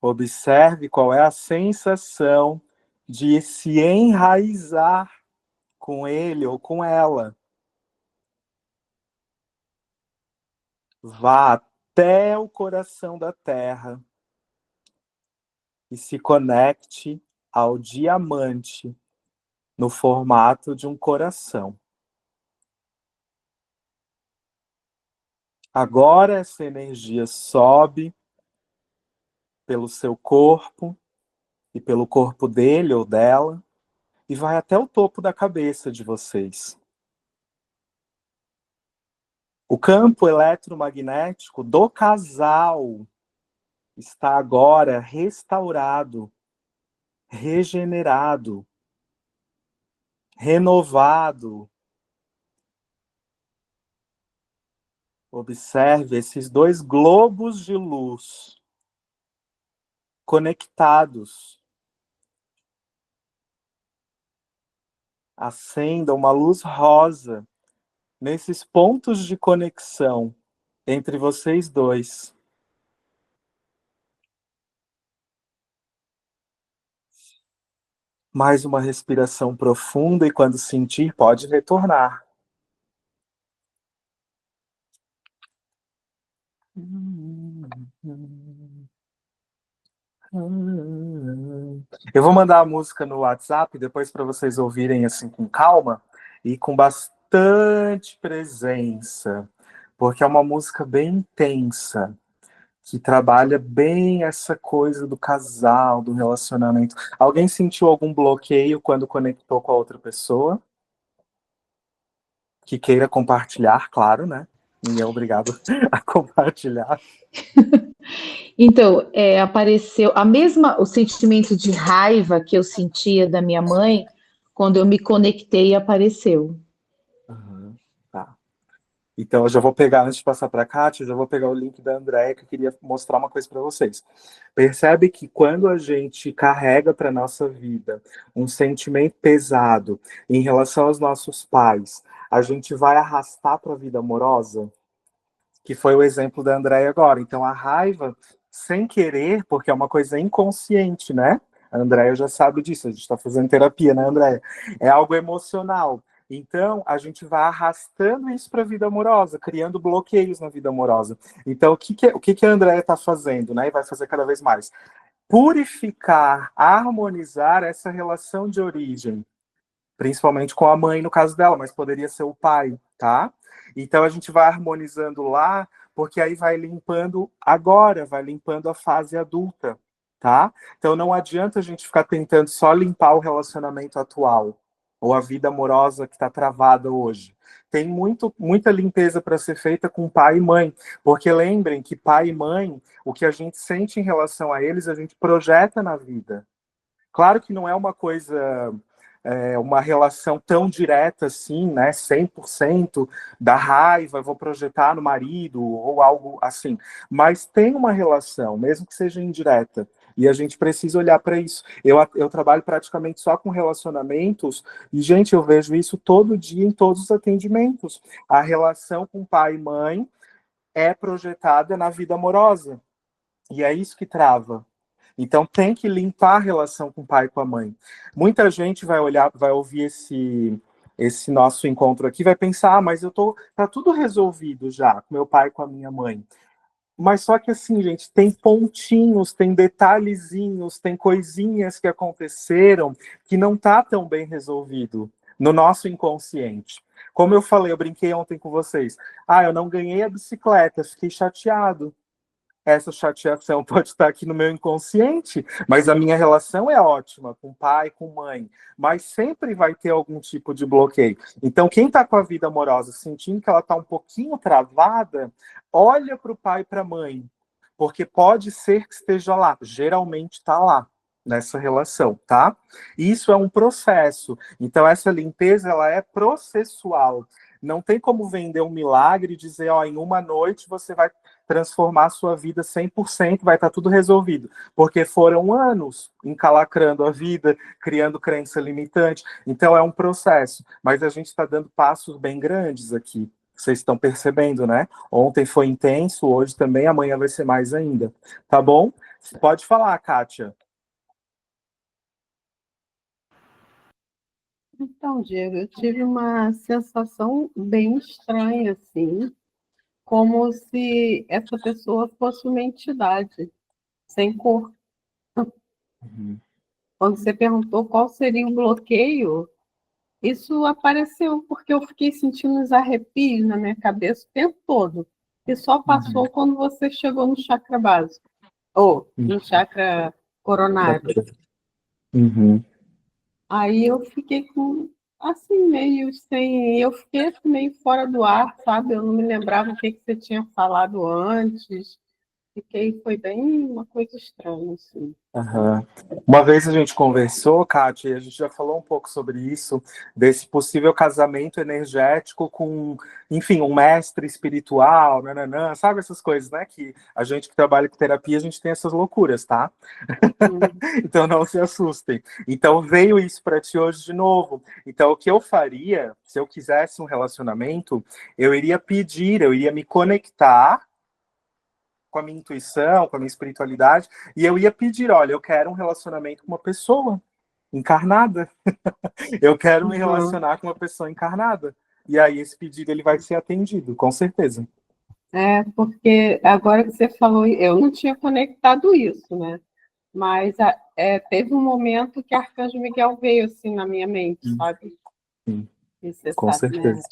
A: Observe qual é a sensação de se enraizar com ele ou com ela. Vá até o coração da terra e se conecte ao diamante no formato de um coração. Agora essa energia sobe pelo seu corpo e pelo corpo dele ou dela e vai até o topo da cabeça de vocês. O campo eletromagnético do casal está agora restaurado, regenerado, renovado. Observe esses dois globos de luz conectados. Acenda uma luz rosa nesses pontos de conexão entre vocês dois. Mais uma respiração profunda e quando sentir, pode retornar. Eu vou mandar a música no WhatsApp depois para vocês ouvirem assim com calma e com bastante presença, porque é uma música bem intensa, que trabalha bem essa coisa do casal, do relacionamento. Alguém sentiu algum bloqueio quando conectou com a outra pessoa? Que queira compartilhar, claro, né? Ninguém é obrigado a compartilhar.
C: Então, apareceu o sentimento de raiva que eu sentia da minha mãe, quando eu me conectei, apareceu.
A: Uhum, tá. Então, eu já vou pegar, antes de passar para a Kátia, eu já vou pegar o link da Andréia, que eu queria mostrar uma coisa para vocês. Percebe que quando a gente carrega para a nossa vida um sentimento pesado em relação aos nossos pais, a gente vai arrastar para a vida amorosa? Que foi o exemplo da Andréia agora. Então, a raiva, sem querer, porque é uma coisa inconsciente, né? A Andréia já sabe disso, a gente está fazendo terapia, né, Andréia? É algo emocional. Então, a gente vai arrastando isso para a vida amorosa, criando bloqueios na vida amorosa. Então, o que a Andréia está fazendo, né? E vai fazer cada vez mais? Purificar, harmonizar essa relação de origem, principalmente com a mãe no caso dela, mas poderia ser o pai, tá? Então a gente vai harmonizando lá, porque aí vai limpando agora, vai limpando a fase adulta, tá? Então não adianta a gente ficar tentando só limpar o relacionamento atual ou a vida amorosa que está travada hoje. Tem muita limpeza para ser feita com pai e mãe, porque lembrem que pai e mãe, o que a gente sente em relação a eles, a gente projeta na vida. Claro que não é uma coisa, uma relação tão direta assim, né? 100% da raiva, vou projetar no marido ou algo assim. Mas tem uma relação, mesmo que seja indireta. E a gente precisa olhar para isso. Eu trabalho praticamente só com relacionamentos e, gente, eu vejo isso todo dia em todos os atendimentos. A relação com pai e mãe é projetada na vida amorosa. E é isso que trava. Então tem que limpar a relação com o pai e com a mãe. Muita gente vai olhar, vai ouvir esse nosso encontro aqui, vai pensar, mas tá tudo resolvido já com meu pai e com a minha mãe. Mas só que assim, gente, tem pontinhos, tem detalhezinhos, tem coisinhas que aconteceram que não tá tão bem resolvido no nosso inconsciente. Como eu falei, eu brinquei ontem com vocês. Eu não ganhei a bicicleta, fiquei chateado. Essa chateação pode estar aqui no meu inconsciente, mas a minha relação é ótima com pai, com mãe, mas sempre vai ter algum tipo de bloqueio. Então, quem está com a vida amorosa sentindo que ela está um pouquinho travada, olha para o pai e para a mãe, porque pode ser que esteja lá, geralmente está lá, nessa relação, tá? Isso é um processo. Então, essa limpeza, ela é processual. Não tem como vender um milagre e dizer, em uma noite você vai transformar a sua vida 100%, vai estar tudo resolvido. Porque foram anos encalacrando a vida, criando crença limitante. Então é um processo. Mas a gente está dando passos bem grandes aqui. Vocês estão percebendo, né? Ontem foi intenso, hoje também, amanhã vai ser mais ainda. Tá bom? Pode falar, Kátia.
B: Então, Diego, eu tive uma sensação bem estranha, assim, como se essa pessoa fosse uma entidade, sem cor.
A: Uhum.
B: Quando você perguntou qual seria o bloqueio, isso apareceu porque eu fiquei sentindo uns arrepios na minha cabeça o tempo todo. E só passou quando você chegou no chakra básico, ou no chakra coronário.
A: Uhum.
B: Aí eu fiquei com, assim, meio sem. Eu fiquei meio fora do ar, sabe? Eu não me lembrava o que você tinha falado antes. foi bem uma coisa estranha, assim.
A: Aham. Uma vez a gente conversou, Kátia, e a gente já falou um pouco sobre isso, desse possível casamento energético com, enfim, um mestre espiritual, nananã, sabe essas coisas, né? Que a gente que trabalha com terapia, a gente tem essas loucuras, tá?
B: Hum.
A: Então não se assustem. Então veio isso para ti hoje de novo. Então o que eu faria, se eu quisesse um relacionamento, eu iria pedir, eu iria me conectar com a minha intuição, com a minha espiritualidade, e eu ia pedir, olha, eu quero um relacionamento com uma pessoa encarnada. Eu quero me
B: Uhum.
A: relacionar com uma pessoa encarnada. E aí esse pedido ele vai ser atendido, com certeza.
B: Porque agora que você falou, eu não tinha conectado isso, né? Mas teve um momento que Arcanjo Miguel veio assim na minha mente, sabe?
A: Sim,
B: E você
A: com
B: sabe, né?
A: certeza.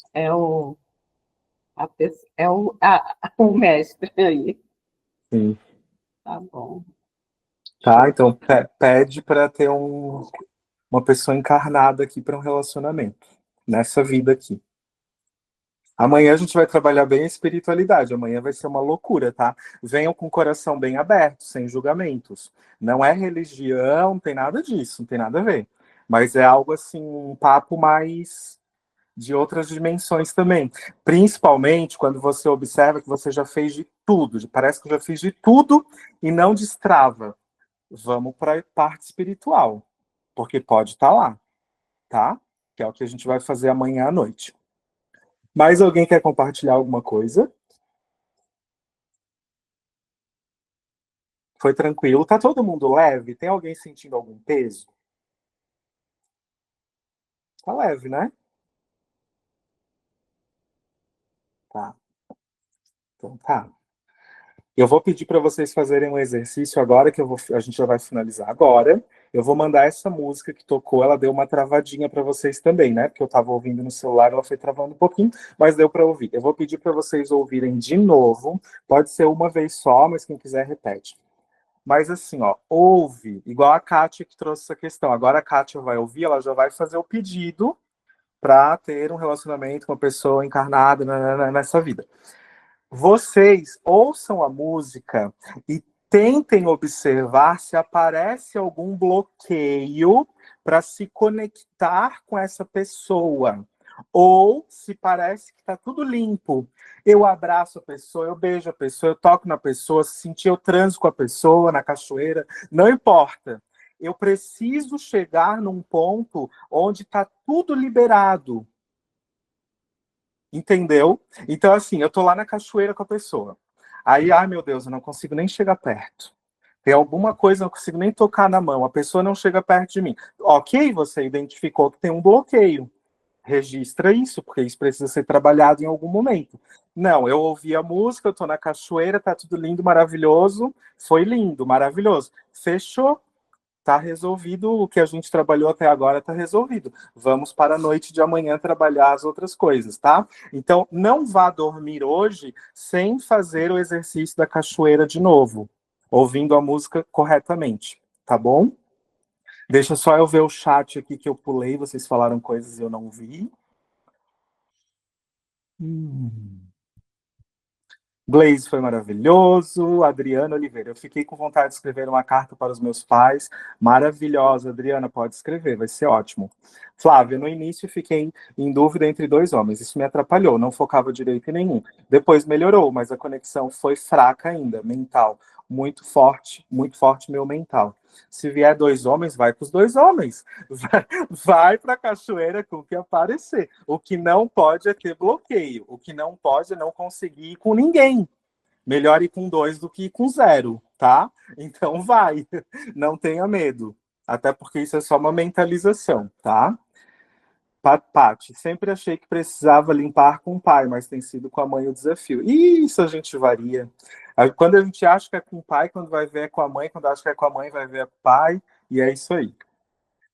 B: O mestre aí.
A: Sim.
B: Tá bom.
A: Tá,
B: Show.
A: então pede para ter uma pessoa encarnada aqui para um relacionamento, nessa vida aqui. Amanhã a gente vai trabalhar bem a espiritualidade. Amanhã vai ser uma loucura, tá? Venham com o coração bem aberto, sem julgamentos. Não é religião, não tem nada disso, não tem nada a ver. Mas é algo assim, um papo mais de outras dimensões também. Principalmente quando você observa que você já fez de tudo. Parece que eu já fiz de tudo e não destrava. Vamos para a parte espiritual, porque pode estar lá, tá? Que é o que a gente vai fazer amanhã à noite. Mais alguém quer compartilhar alguma coisa? Foi tranquilo? Tá todo mundo leve? Tem alguém sentindo algum peso? Tá leve, né? Tá. Então tá. Eu vou pedir para vocês fazerem um exercício agora, a gente já vai finalizar agora. Eu vou mandar essa música que tocou, ela deu uma travadinha para vocês também, né? Porque eu estava ouvindo no celular, ela foi travando um pouquinho, mas deu para ouvir. Eu vou pedir para vocês ouvirem de novo. Pode ser uma vez só, mas quem quiser repete. Mas assim, ó, ouve, igual a Kátia que trouxe essa questão. Agora a Kátia vai ouvir, ela já vai fazer o pedido para ter um relacionamento com uma pessoa encarnada nessa vida. Vocês ouçam a música e tentem observar se aparece algum bloqueio para se conectar com essa pessoa. Ou se parece que está tudo limpo. Eu abraço a pessoa, eu beijo a pessoa, eu toco na pessoa, se sentir eu transo com a pessoa na cachoeira, não importa. Eu preciso chegar num ponto onde está tudo liberado. Entendeu? Então, assim, eu tô lá na cachoeira com a pessoa. Aí, ai meu Deus, eu não consigo nem chegar perto. Tem alguma coisa, eu não consigo nem tocar na mão. A pessoa não chega perto de mim. Ok, você identificou que tem um bloqueio. Registra isso, porque isso precisa ser trabalhado em algum momento. Não, eu ouvi a música, eu tô na cachoeira, tá tudo lindo, maravilhoso. Foi lindo, maravilhoso. Fechou. Tá resolvido, o que a gente trabalhou até agora tá resolvido. Vamos para a noite de amanhã trabalhar as outras coisas, tá? Então, não vá dormir hoje sem fazer o exercício da cachoeira de novo, ouvindo a música corretamente, tá bom? Deixa só eu ver o chat aqui que eu pulei, vocês falaram coisas e eu não vi. Hum. Glaze foi maravilhoso. Adriana Oliveira, eu fiquei com vontade de escrever uma carta para os meus pais. Maravilhosa, Adriana, pode escrever, vai ser ótimo. Flávia, no início fiquei em dúvida entre dois homens. Isso me atrapalhou, não focava direito em nenhum. Depois melhorou, mas a conexão foi fraca ainda, mental. Muito forte meu mental. Se vier dois homens, vai com os dois homens. Vai para a cachoeira com o que aparecer. O que não pode é ter bloqueio. O que não pode é não conseguir ir com ninguém. Melhor ir com dois do que ir com zero, tá? Então vai. Não tenha medo. Até porque isso é só uma mentalização, tá? Paty, sempre achei que precisava limpar com o pai, mas tem sido com a mãe o desafio. Isso a gente varia. Quando a gente acha que é com o pai, quando vai ver é com a mãe, quando acha que é com a mãe, vai ver é com o pai, e é isso aí.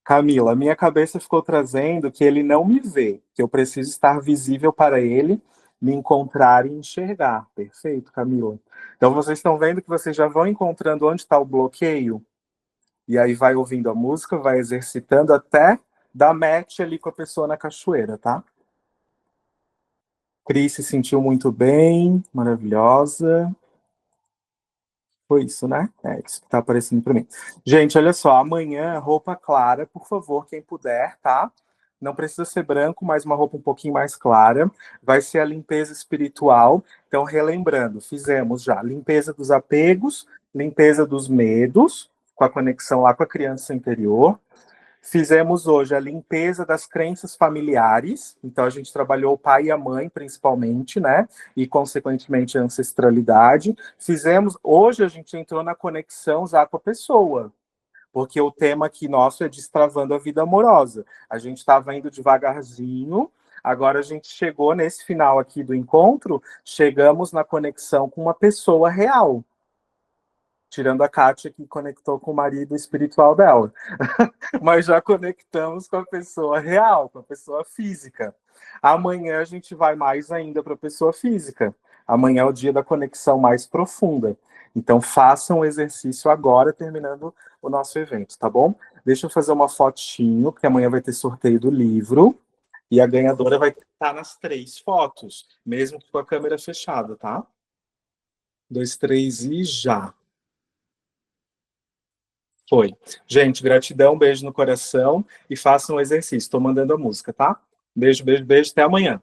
A: Camila, minha cabeça ficou trazendo que ele não me vê, que eu preciso estar visível para ele, me encontrar e enxergar. Perfeito, Camila. Então vocês estão vendo que vocês já vão encontrando onde está o bloqueio, e aí vai ouvindo a música, vai exercitando até dar match ali com a pessoa na cachoeira, tá? Cris se sentiu muito bem, maravilhosa. Foi isso, né? É isso que tá aparecendo para mim. Gente, olha só, amanhã, roupa clara, por favor, quem puder, tá? Não precisa ser branco, mas uma roupa um pouquinho mais clara. Vai ser a limpeza espiritual. Então, relembrando, fizemos já limpeza dos apegos, limpeza dos medos, com a conexão lá com a criança interior. Fizemos hoje a limpeza das crenças familiares, então a gente trabalhou o pai e a mãe, principalmente, né? E, consequentemente, a ancestralidade. Hoje a gente entrou na conexão já com a pessoa, porque o tema aqui nosso é destravando a vida amorosa. A gente estava indo devagarzinho, agora a gente chegou nesse final aqui do encontro, chegamos na conexão com uma pessoa real. Tirando a Kátia, que conectou com o marido espiritual dela. Mas já conectamos com a pessoa real, com a pessoa física. Amanhã a gente vai mais ainda para a pessoa física. Amanhã é o dia da conexão mais profunda. Então façam o exercício agora, terminando o nosso evento, tá bom? Deixa eu fazer uma fotinho, porque amanhã vai ter sorteio do livro. E a ganhadora vai estar nas 3 fotos, mesmo com a câmera fechada, tá? 2, 3 e já. Foi. Gente, gratidão, beijo no coração e façam o exercício. Estou mandando a música, tá? Beijo, beijo, beijo. Até amanhã.